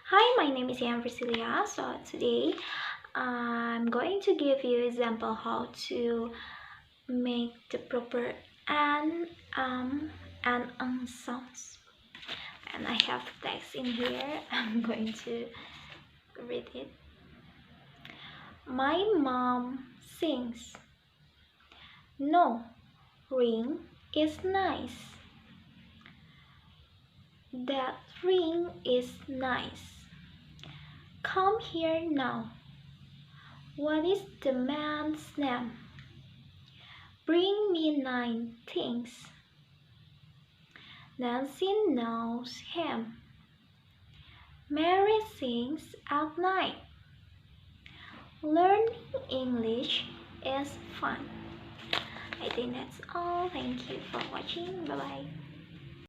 Hi, my name is Yayang Prisilia. So today I'm going to give you example how to make the proper and sounds. And I have text in here. I'm going to read it. My mom sings. No, ring is nice. That ring is nice. Come here now. What is the man's name? Bring me 9 things. Nancy knows him. Mary sings at night. Learning English is fun. I think that's all. Thank you for watching. Bye bye.